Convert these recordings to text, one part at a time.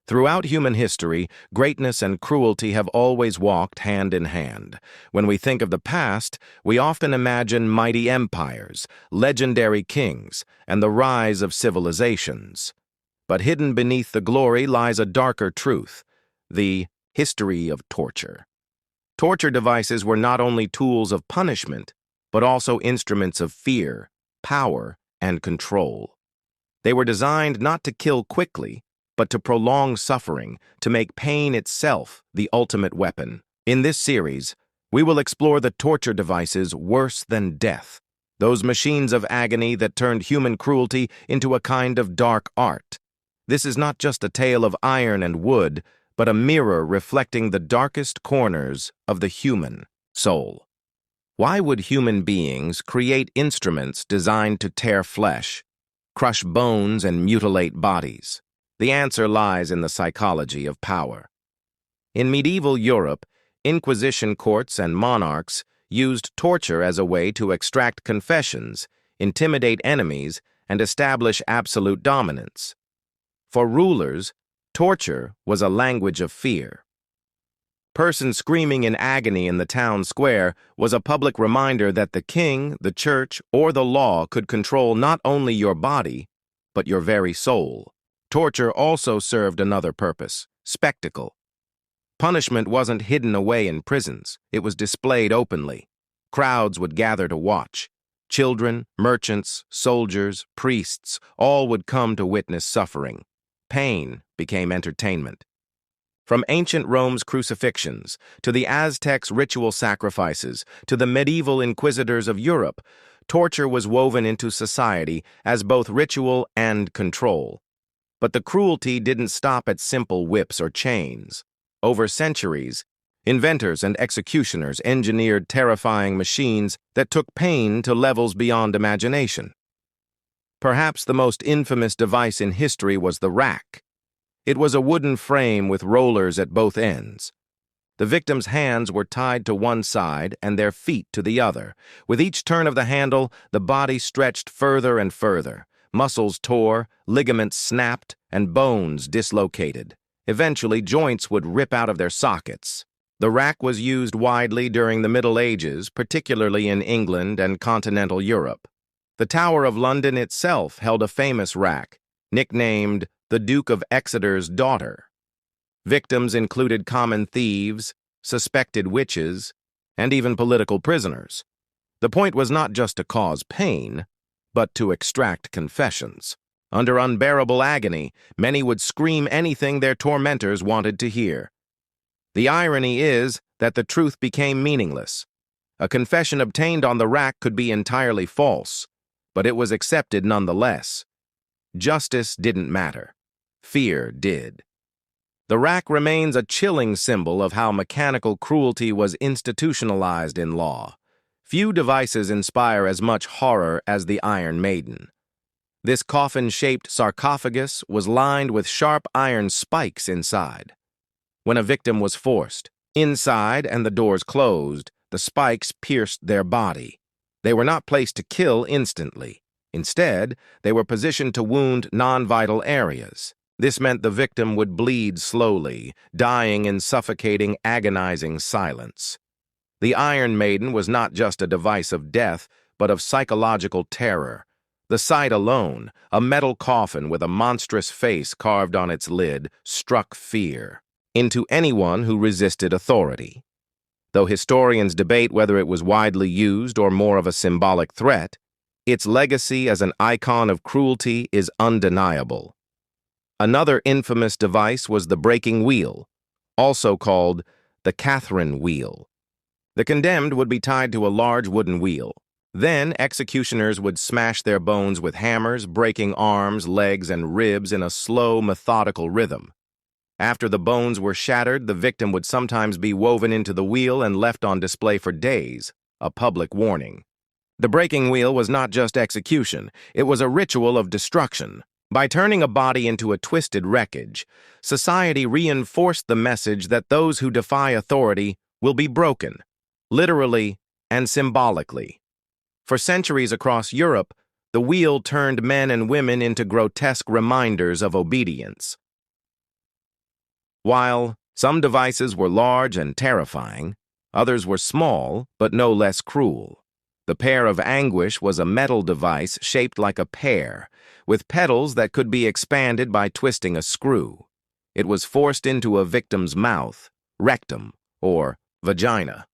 Throughout human history, greatness and cruelty have always walked hand in hand. When we think of the past, we often imagine mighty empires, legendary kings, and the rise of civilizations. But hidden beneath the glory lies a darker truth: the history of torture. Torture devices were not only tools of punishment, but also instruments of fear, power, and control. They were designed not to kill quickly, but to prolong suffering, to make pain itself the ultimate weapon. In this series, we will explore the torture devices worse than death, those machines of agony that turned human cruelty into a kind of dark art. This is not just a tale of iron and wood, but a mirror reflecting the darkest corners of the human soul. Why would human beings create instruments designed to tear flesh, crush bones, and mutilate bodies? The answer lies in the psychology of power. In medieval Europe, Inquisition courts and monarchs used torture as a way to extract confessions, intimidate enemies, and establish absolute dominance. For rulers, torture was a language of fear. Person screaming in agony in the town square was a public reminder that the king, the church, or the law could control not only your body, but your very soul. Torture also served another purpose: spectacle. Punishment wasn't hidden away in prisons, it was displayed openly. Crowds would gather to watch. Children, merchants, soldiers, priests, all would come to witness suffering. Pain became entertainment. From ancient Rome's crucifixions, to the Aztecs' ritual sacrifices, to the medieval inquisitors of Europe, torture was woven into society as both ritual and control. But the cruelty didn't stop at simple whips or chains. Over centuries, inventors and executioners engineered terrifying machines that took pain to levels beyond imagination. Perhaps the most infamous device in history was the rack. It was a wooden frame with rollers at both ends. The victim's hands were tied to one side and their feet to the other. With each turn of the handle, the body stretched further and further. Muscles tore, ligaments snapped, and bones dislocated. Eventually, joints would rip out of their sockets. The rack was used widely during the Middle Ages, particularly in England and continental Europe. The Tower of London itself held a famous rack, nicknamed the Duke of Exeter's Daughter. Victims included common thieves, suspected witches, and even political prisoners. The point was not just to cause pain, but to extract confessions. Under unbearable agony, many would scream anything their tormentors wanted to hear. The irony is that the truth became meaningless. A confession obtained on the rack could be entirely false, but it was accepted nonetheless. Justice didn't matter. Fear did. The rack remains a chilling symbol of how mechanical cruelty was institutionalized in law. Few devices inspire as much horror as the Iron Maiden. This coffin-shaped sarcophagus was lined with sharp iron spikes inside. When a victim was forced inside and the doors closed, the spikes pierced their body. They were not placed to kill instantly. Instead, they were positioned to wound non-vital areas. This meant the victim would bleed slowly, dying in suffocating, agonizing silence. The Iron Maiden was not just a device of death, but of psychological terror. The sight alone, a metal coffin with a monstrous face carved on its lid, struck fear into anyone who resisted authority. Though historians debate whether it was widely used or more of a symbolic threat, its legacy as an icon of cruelty is undeniable. Another infamous device was the breaking wheel, also called the Catherine wheel. The condemned would be tied to a large wooden wheel. Then, executioners would smash their bones with hammers, breaking arms, legs, and ribs in a slow, methodical rhythm. After the bones were shattered, the victim would sometimes be woven into the wheel and left on display for days, a public warning. The breaking wheel was not just execution, it was a ritual of destruction. By turning a body into a twisted wreckage, society reinforced the message that those who defy authority will be broken, literally and symbolically. For centuries across Europe, the wheel turned men and women into grotesque reminders of obedience. While some devices were large and terrifying, others were small but no less cruel. The pear of anguish was a metal device shaped like a pear, with petals that could be expanded by twisting a screw. It was forced into a victim's mouth, rectum, or vagina.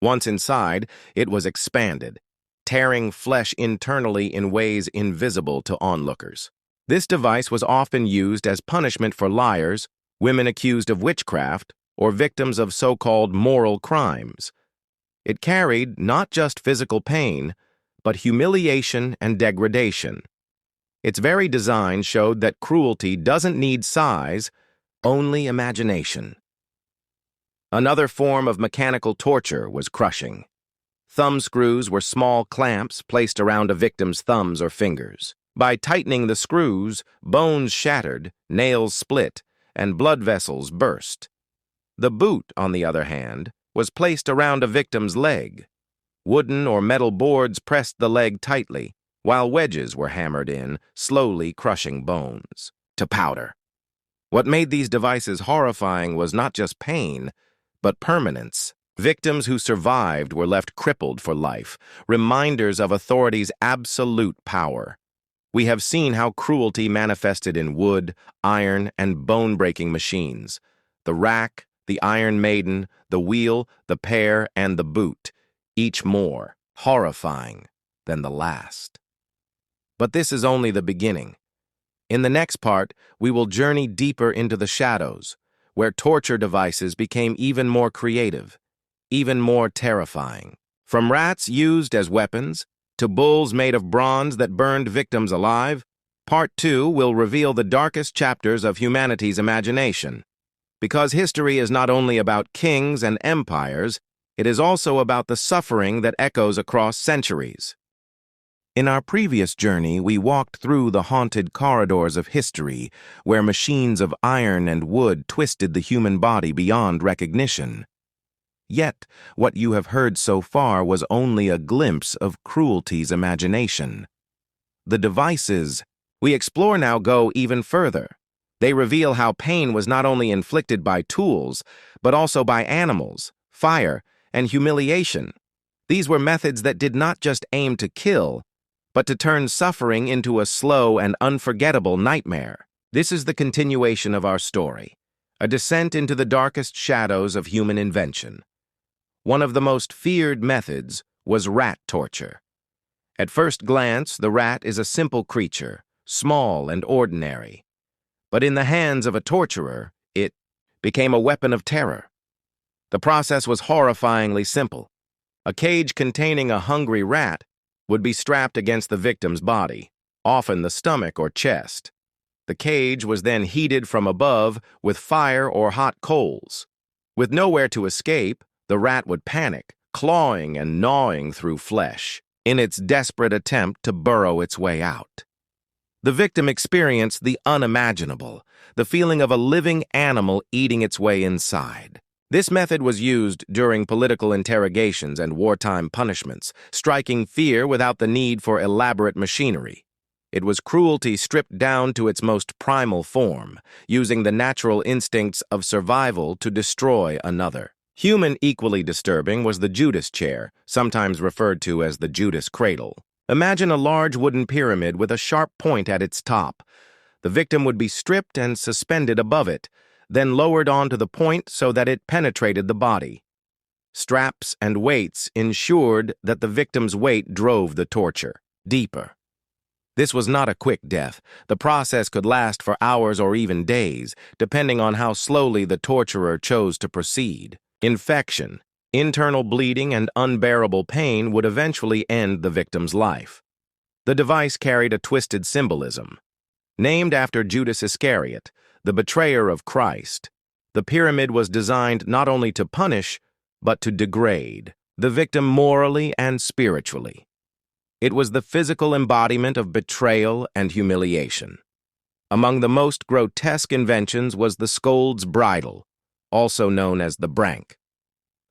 Once inside, it was expanded, tearing flesh internally in ways invisible to onlookers. This device was often used as punishment for liars, women accused of witchcraft, or victims of so-called moral crimes. It carried not just physical pain, but humiliation and degradation. Its very design showed that cruelty doesn't need size, only imagination. Another form of mechanical torture was crushing. Thumb screws were small clamps placed around a victim's thumbs or fingers. By tightening the screws, bones shattered, nails split, and blood vessels burst. The boot, on the other hand, was placed around a victim's leg. Wooden or metal boards pressed the leg tightly, while wedges were hammered in, slowly crushing bones to powder. What made these devices horrifying was not just pain, but permanence. Victims who survived were left crippled for life, reminders of authority's absolute power. We have seen how cruelty manifested in wood, iron, and bone-breaking machines. The rack, the Iron Maiden, the wheel, the pear, and the boot, each more horrifying than the last. But this is only the beginning. In the next part, we will journey deeper into the shadows, where torture devices became even more creative, even more terrifying. From rats used as weapons to bulls made of bronze that burned victims alive, Part 2 will reveal the darkest chapters of humanity's imagination. Because history is not only about kings and empires, it is also about the suffering that echoes across centuries. In our previous journey, we walked through the haunted corridors of history, where machines of iron and wood twisted the human body beyond recognition. Yet, what you have heard so far was only a glimpse of cruelty's imagination. The devices we explore now go even further. They reveal how pain was not only inflicted by tools, but also by animals, fire, and humiliation. These were methods that did not just aim to kill, but to turn suffering into a slow and unforgettable nightmare. This is the continuation of our story, a descent into the darkest shadows of human invention. One of the most feared methods was rat torture. At first glance, the rat is a simple creature, small and ordinary. But in the hands of a torturer, it became a weapon of terror. The process was horrifyingly simple. A cage containing a hungry rat would be strapped against the victim's body, often the stomach or chest. The cage was then heated from above with fire or hot coals. With nowhere to escape, the rat would panic, clawing and gnawing through flesh, in its desperate attempt to burrow its way out. The victim experienced the unimaginable, the feeling of a living animal eating its way inside. This method was used during political interrogations and wartime punishments, striking fear without the need for elaborate machinery. It was cruelty stripped down to its most primal form, using the natural instincts of survival to destroy another. Human equally disturbing was the Judas chair, sometimes referred to as the Judas cradle. Imagine a large wooden pyramid with a sharp point at its top. The victim would be stripped and suspended above it, then lowered onto the point so that it penetrated the body. Straps and weights ensured that the victim's weight drove the torture deeper. This was not a quick death. The process could last for hours or even days, depending on how slowly the torturer chose to proceed. Infection, internal bleeding, and unbearable pain would eventually end the victim's life. The device carried a twisted symbolism. Named after Judas Iscariot, the betrayer of Christ, the pyramid was designed not only to punish, but to degrade the victim morally and spiritually. It was the physical embodiment of betrayal and humiliation. Among the most grotesque inventions was the scold's bridle, also known as the brank.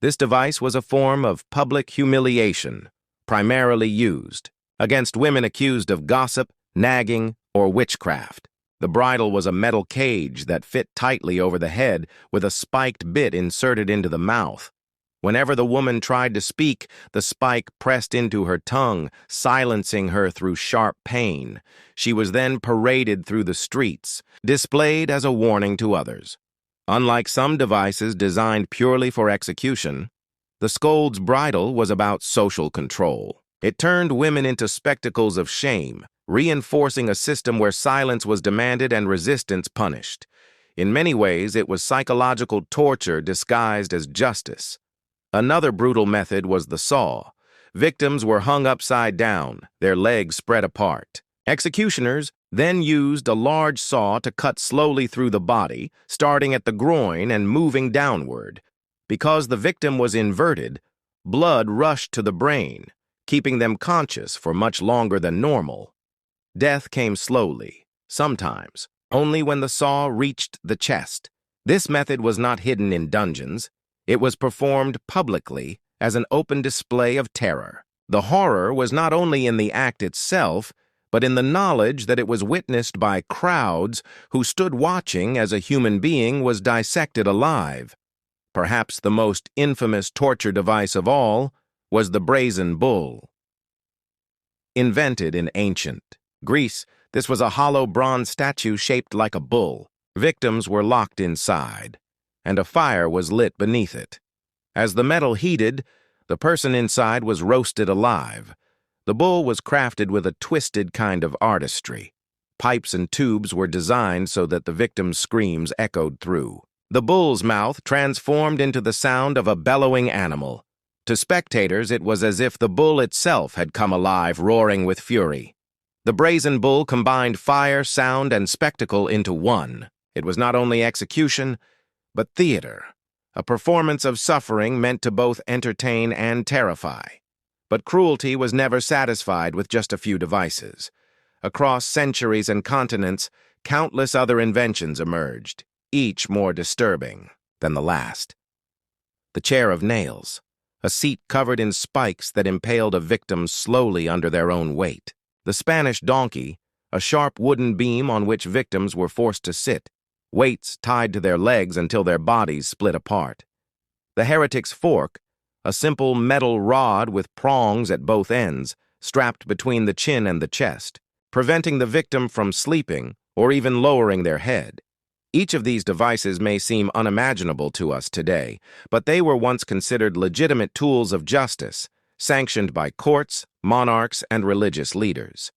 This device was a form of public humiliation, primarily used against women accused of gossip, nagging, or witchcraft. The bridle was a metal cage that fit tightly over the head with a spiked bit inserted into the mouth. Whenever the woman tried to speak, the spike pressed into her tongue, silencing her through sharp pain. She was then paraded through the streets, displayed as a warning to others. Unlike some devices designed purely for execution, the scold's bridle was about social control. It turned women into spectacles of shame, reinforcing a system where silence was demanded and resistance punished. In many ways, it was psychological torture disguised as justice. Another brutal method was the saw. Victims were hung upside down, their legs spread apart. Executioners then used a large saw to cut slowly through the body, starting at the groin and moving downward. Because the victim was inverted, blood rushed to the brain, keeping them conscious for much longer than normal. Death came slowly, sometimes, only when the saw reached the chest. This method was not hidden in dungeons. It was performed publicly as an open display of terror. The horror was not only in the act itself, but in the knowledge that it was witnessed by crowds who stood watching as a human being was dissected alive. Perhaps the most infamous torture device of all was the brazen bull. Invented in ancient Greece, this was a hollow bronze statue shaped like a bull. Victims were locked inside, and a fire was lit beneath it. As the metal heated, the person inside was roasted alive. The bull was crafted with a twisted kind of artistry. Pipes and tubes were designed so that the victim's screams echoed through. The bull's mouth transformed into the sound of a bellowing animal. To spectators, it was as if the bull itself had come alive, roaring with fury. The brazen bull combined fire, sound, and spectacle into one. It was not only execution, but theater, a performance of suffering meant to both entertain and terrify. But cruelty was never satisfied with just a few devices. Across centuries and continents, countless other inventions emerged, each more disturbing than the last. The chair of nails, a seat covered in spikes that impaled a victim slowly under their own weight. The Spanish donkey, a sharp wooden beam on which victims were forced to sit, weights tied to their legs until their bodies split apart. The heretic's fork, a simple metal rod with prongs at both ends, strapped between the chin and the chest, preventing the victim from sleeping or even lowering their head. Each of these devices may seem unimaginable to us today, but they were once considered legitimate tools of justice, sanctioned by courts, monarchs, and religious leaders.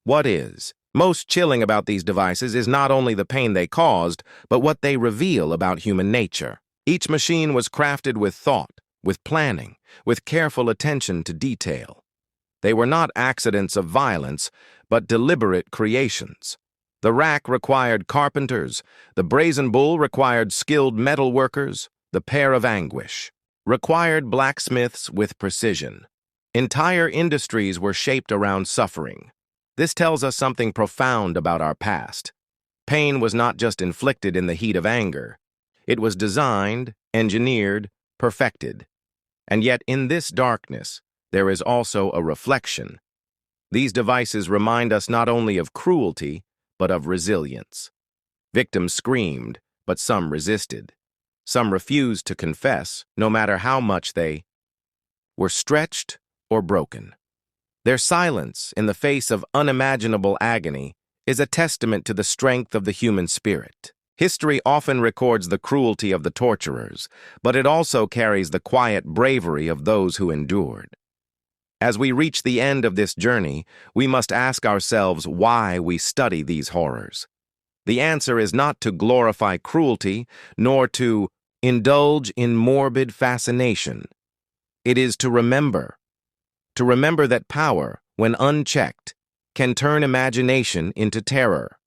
What is most chilling about these devices is not only the pain they caused, but what they reveal about human nature. Each machine was crafted with thought, with planning, with careful attention to detail. They were not accidents of violence, but deliberate creations. The rack required carpenters, the brazen bull required skilled metal workers, the pear of anguish required blacksmiths with precision. Entire industries were shaped around suffering. This tells us something profound about our past. Pain was not just inflicted in the heat of anger. It was designed, engineered, perfected. And yet in this darkness, there is also a reflection. These devices remind us not only of cruelty, but of resilience. Victims screamed, but some resisted. Some refused to confess, no matter how much they were stretched or broken. Their silence in the face of unimaginable agony is a testament to the strength of the human spirit. History often records the cruelty of the torturers, but it also carries the quiet bravery of those who endured. As we reach the end of this journey, we must ask ourselves why we study these horrors. The answer is not to glorify cruelty, nor to indulge in morbid fascination. It is to remember that power, when unchecked, can turn imagination into terror.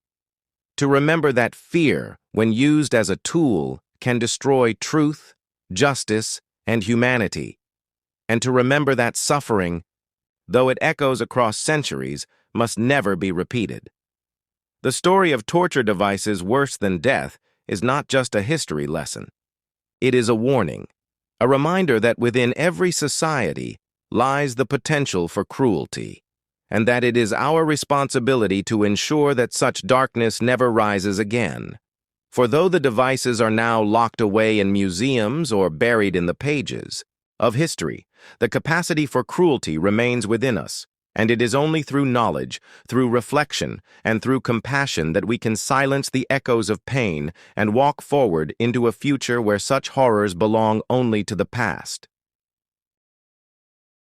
To remember that fear, when used as a tool, can destroy truth, justice, and humanity. And to remember that suffering, though it echoes across centuries, must never be repeated. The story of torture devices worse than death is not just a history lesson. It is a warning, a reminder that within every society lies the potential for cruelty, and that it is our responsibility to ensure that such darkness never rises again. For though the devices are now locked away in museums or buried in the pages of history, the capacity for cruelty remains within us, and it is only through knowledge, through reflection, and through compassion that we can silence the echoes of pain and walk forward into a future where such horrors belong only to the past.